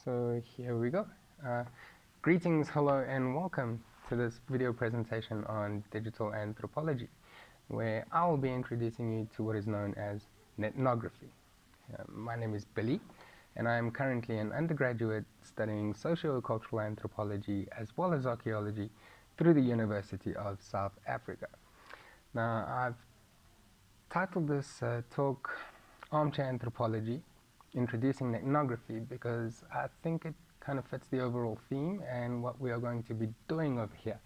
So here we go. Greetings, hello, and welcome to this video presentation on digital anthropology, where I will be introducing you to what is known as netnography. My name is Billy, and I am currently an undergraduate studying socio-cultural anthropology as well as archaeology through the University of South Africa. Now, I've titled this talk Armchair Anthropology, Introducing Netnography, because I think it kind of fits the overall theme and what we are going to be doing over here,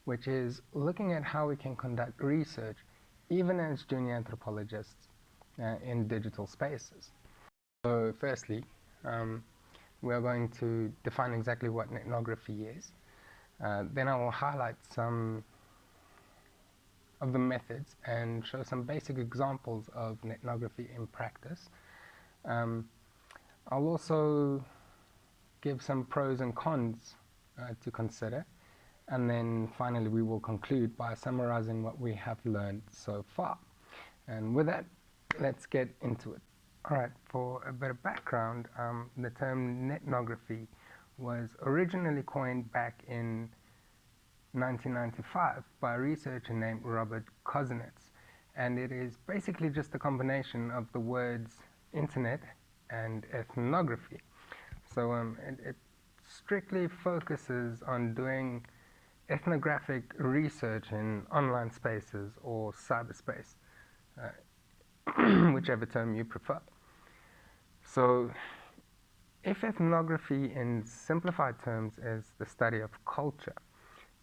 which is looking at how we can conduct research even as junior anthropologists in digital spaces. So firstly, we are going to define exactly what netnography is. Then I will highlight some of the methods and show some basic examples of netnography in practice. I'll also give some pros and cons to consider, and then finally we will conclude by summarizing what we have learned so far. And with that, let's get into it. Alright, for a bit of background, the term netnography was originally coined back in 1995 by a researcher named Robert Kozinets, and it is basically just a combination of the words internet and ethnography. So it strictly focuses on doing ethnographic research in online spaces or cyberspace, whichever term you prefer. So if ethnography in simplified terms is the study of culture,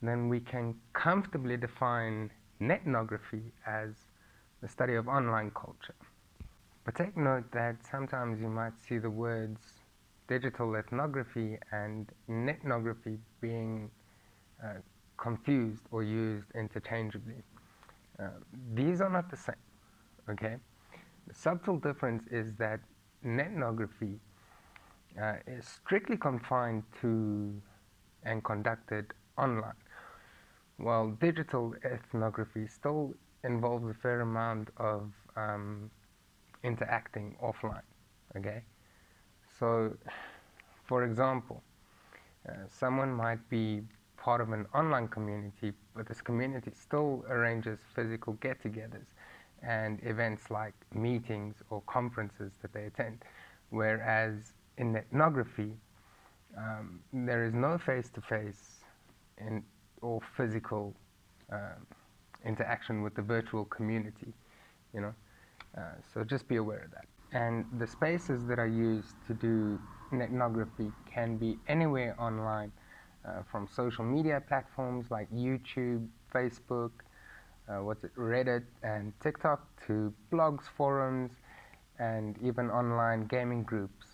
then we can comfortably define netnography as the study of online culture. But take note that sometimes you might see the words digital ethnography and netnography being confused or used interchangeably. These are not the same, okay? The subtle difference is that netnography is strictly confined to and conducted online, while digital ethnography still involves a fair amount of interacting offline, okay? So, for example, someone might be part of an online community, but this community still arranges physical get-togethers and events like meetings or conferences that they attend, whereas in ethnography, there is no face-to-face or physical interaction with the virtual community, you know. So just be aware of that. And the spaces that are used to do netnography can be anywhere online, from social media platforms like YouTube, Facebook, Reddit and TikTok, to blogs, forums, and even online gaming groups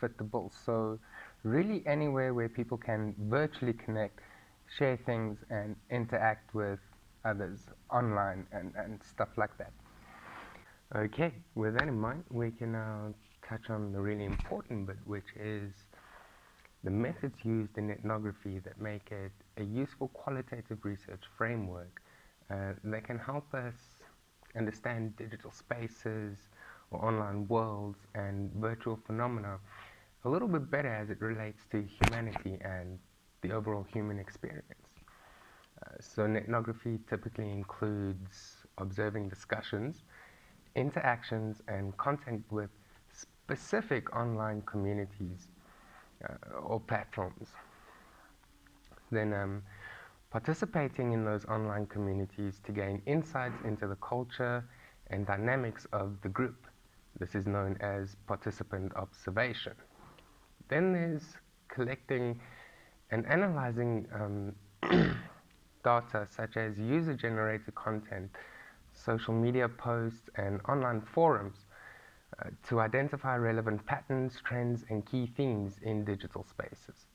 fit the bill. So really anywhere where people can virtually connect, share things, and interact with others online and stuff like that. Okay, with that in mind, we can now touch on the really important bit, which is the methods used in ethnography that make it a useful qualitative research framework that can help us understand digital spaces or online worlds and virtual phenomena a little bit better as it relates to humanity and the overall human experience. So netnography typically includes observing discussions, interactions, and contact with specific online communities or platforms. Then participating in those online communities to gain insights into the culture and dynamics of the group. This is known as participant observation. Then there's collecting and analyzing data such as user-generated content, social media posts, and online forums to identify relevant patterns, trends, and key themes in digital spaces.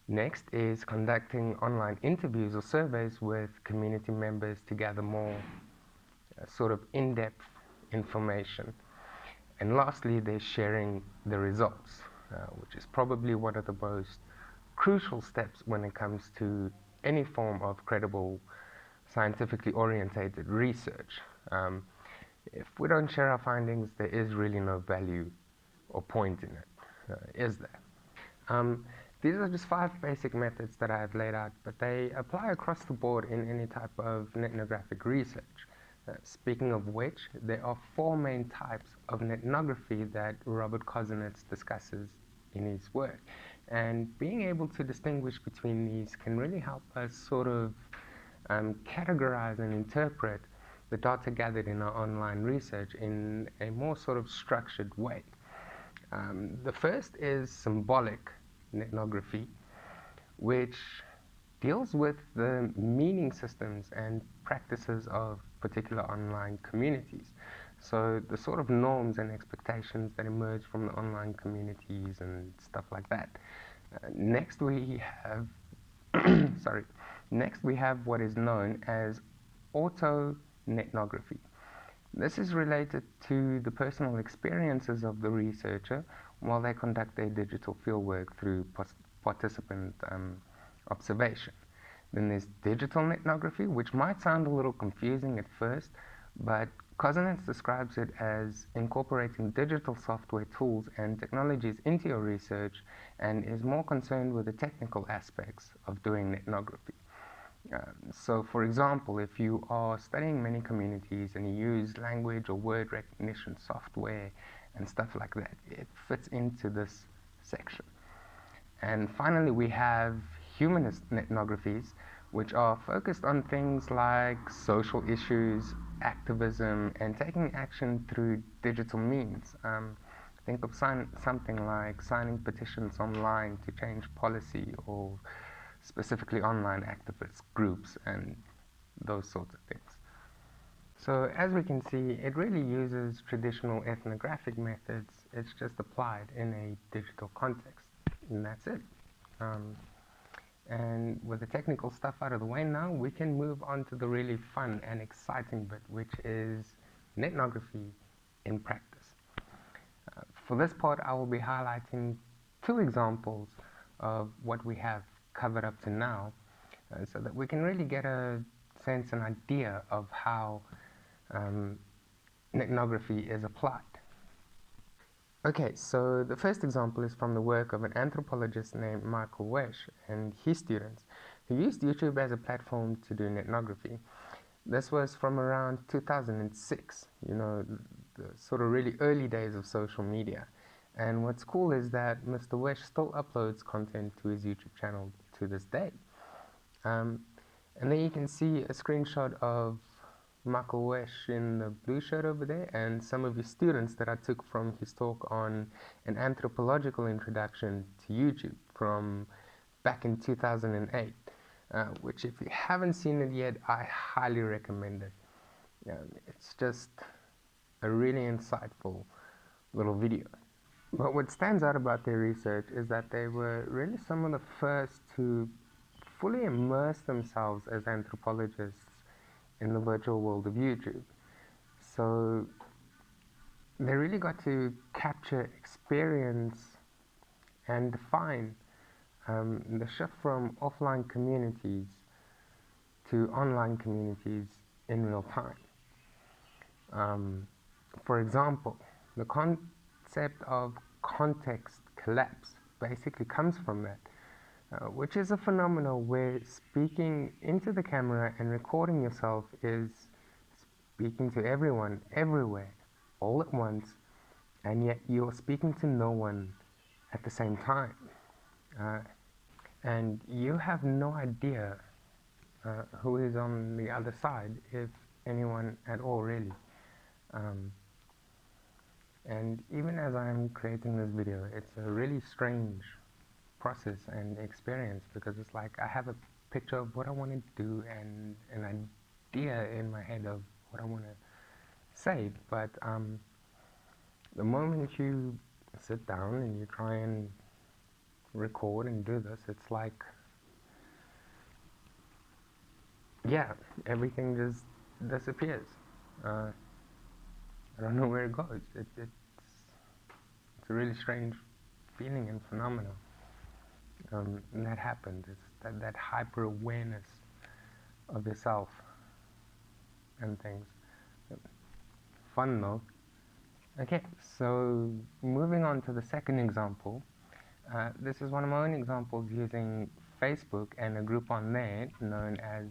Next is conducting online interviews or surveys with community members to gather more sort of in-depth information. And lastly, there's sharing the results, which is probably one of the most crucial steps when it comes to any form of credible, scientifically orientated research. If we don't share our findings, there is really no value or point in it. is there. Um, these are just 5 basic methods that I have laid out, but they apply across the board in any type of netnographic research. Speaking of which, there are 4 main types of netnography that Robert Kozinets discusses in his work. And being able to distinguish between these can really help us sort of categorize and interpret the data gathered in our online research in a more sort of structured way. The first is symbolic netnography, which deals with the meaning systems and practices of particular online communities. So the sort of norms and expectations that emerge from the online communities and stuff like that. Next we have sorry. Next we have what is known as auto-netnography. This is related to the personal experiences of the researcher while they conduct their digital fieldwork through participant observation. Then there's digital netnography, which might sound a little confusing at first, but Kozinets describes it as incorporating digital software tools and technologies into your research and is more concerned with the technical aspects of doing netnography. So, for example, if you are studying many communities and you use language or word recognition software and stuff like that, it fits into this section. And finally, we have humanist netnographies, which are focused on things like social issues, activism, and taking action through digital means. Think of something like signing petitions online to change policy, or specifically online activist groups and those sorts of things. So as we can see, it really uses traditional ethnographic methods. It's just applied in a digital context, and that's it. And with the technical stuff out of the way now, we can move on to the really fun and exciting bit, which is netnography in practice. For this part, I will be highlighting 2 examples of what we have covered up to now, so that we can really get a sense and idea of how netnography is applied. Okay, so the first example is from the work of an anthropologist named Michael Wesch and his students, who used YouTube as a platform to do netnography. This was from around 2006, the sort of really early days of social media. And what's cool is that Mr. Wesch still uploads content to his YouTube channel to this day. And then you can see a screenshot of Michael Wesch in the blue shirt over there, and some of his students that I took from his talk on an anthropological introduction to YouTube from back in 2008, which if you haven't seen it yet, I highly recommend it. It's just a really insightful little video. But what stands out about their research is that they were really some of the first to fully immerse themselves as anthropologists in the virtual world of YouTube. So they really got to capture, experience, and define the shift from offline communities to online communities in real time. For example, the concept of context collapse basically comes from that, which is a phenomenon where speaking into the camera and recording yourself is speaking to everyone, everywhere, all at once, and yet you're speaking to no one at the same time. And you have no idea who is on the other side, if anyone at all, really. And even as I'm creating this video, it's a really strange process and experience, because it's like I have a picture of what I want to do and an idea in my head of what I want to say, but the moment you sit down and you try and record and do this, it's like, yeah, everything just disappears. I don't know where it goes. It's a really strange feeling and phenomenon. And that happens. It's that hyper awareness of yourself and things. Fun though. Okay, so moving on to the second example, this is one of my own examples using Facebook and a group on there known as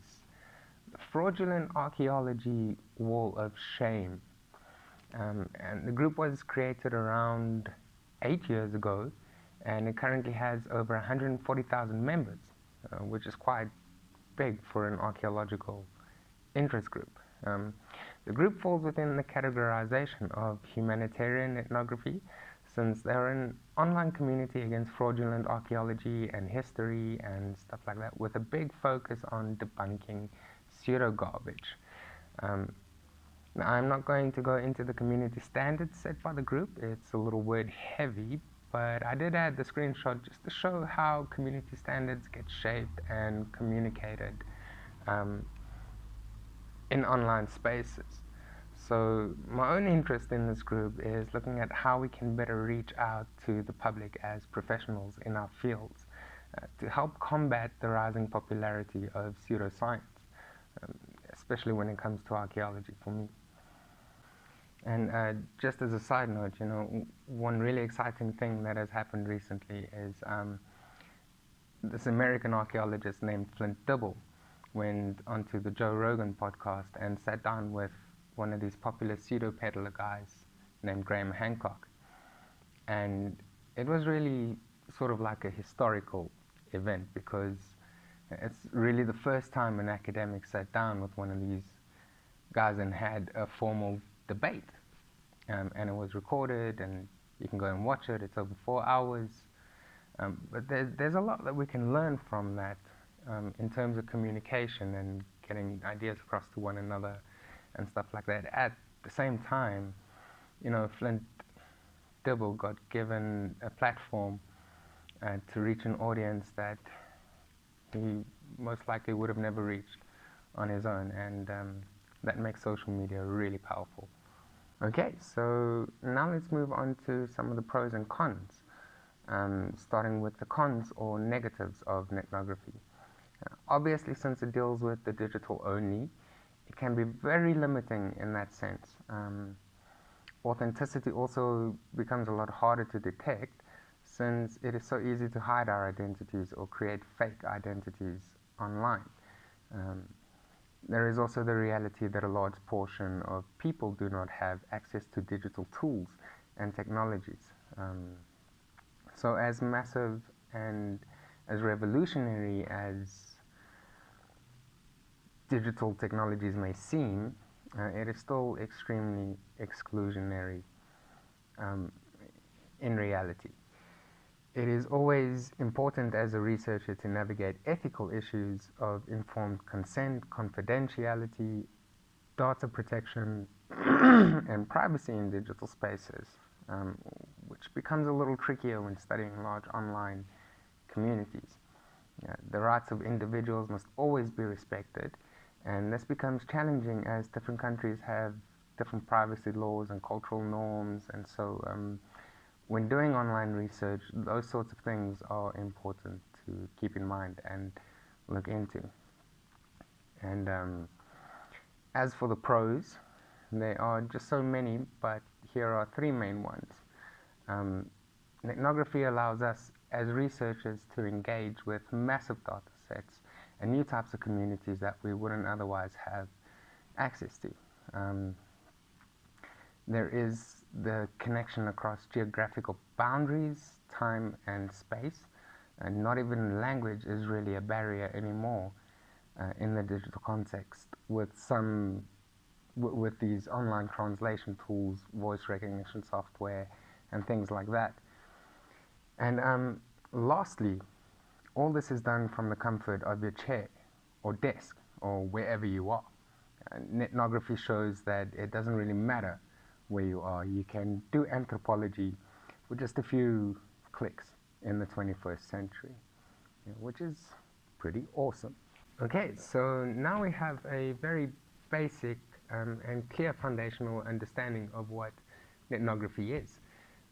the Fraudulent Archaeology Wall of Shame. And the group was created around 8 years ago, and it currently has over 140,000 members, which is quite big for an archaeological interest group. The group falls within the categorization of humanitarian ethnography, since they're an online community against fraudulent archaeology and history and stuff like that, with a big focus on debunking pseudo garbage. Now, I'm not going to go into the community standards set by the group, it's a little word heavy, but I did add the screenshot just to show how community standards get shaped and communicated in online spaces. So my own interest in this group is looking at how we can better reach out to the public as professionals in our fields to help combat the rising popularity of pseudoscience, especially when it comes to archaeology for me. And just as a side note, one really exciting thing that has happened recently is this American archaeologist named Flint Dibble went onto the Joe Rogan podcast and sat down with one of these popular pseudo-peddler guys named Graham Hancock. And it was really sort of like a historical event because it's really the first time an academic sat down with one of these guys and had a formal debate. And it was recorded, and you can go and watch it. It's over 4 hours. But there's a lot that we can learn from that in terms of communication and getting ideas across to one another and stuff like that. At the same time, Flint Dibble got given a platform to reach an audience that he most likely would have never reached on his own, and that makes social media really powerful. Okay, so now let's move on to some of the pros and cons, starting with the cons or negatives of netnography. Obviously, since it deals with the digital only, it can be very limiting in that sense. Authenticity also becomes a lot harder to detect since it is so easy to hide our identities or create fake identities online. There is also the reality that a large portion of people do not have access to digital tools and technologies. So as massive and as revolutionary as digital technologies may seem, it is still extremely exclusionary in reality. It is always important as a researcher to navigate ethical issues of informed consent, confidentiality, data protection, and privacy in digital spaces, which becomes a little trickier when studying large online communities. The rights of individuals must always be respected, and this becomes challenging as different countries have different privacy laws and cultural norms, and so when doing online research, those sorts of things are important to keep in mind and look into. And as for the pros, there are just so many, but here are three main ones. Netnography allows us as researchers to engage with massive data sets and new types of communities that we wouldn't otherwise have access to. There is the connection across geographical boundaries, time and space, and not even language is really a barrier anymore in the digital context with these online translation tools, voice recognition software, and things like that. And lastly, all this is done from the comfort of your chair or desk or wherever you are. Netnography shows that it doesn't really matter where you are. You can do anthropology with just a few clicks in the 21st century, which is pretty awesome. Okay, so now we have a very basic and clear foundational understanding of what netnography is.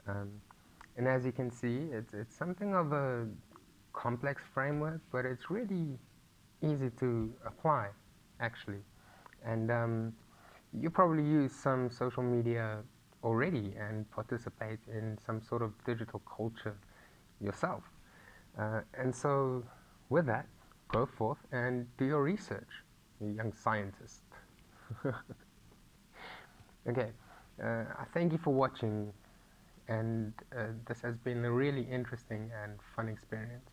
And as you can see, it's something of a complex framework, but it's really easy to apply, actually. And you probably use some social media already and participate in some sort of digital culture yourself. And so, with that, go forth and do your research, you young scientist. Okay, I thank you for watching, and this has been a really interesting and fun experience.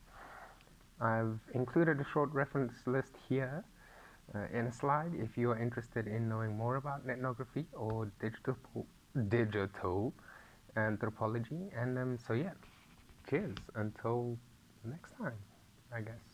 I've included a short reference list here in a slide if you are interested in knowing more about netnography or digital anthropology. And so yeah, cheers until next time, I guess.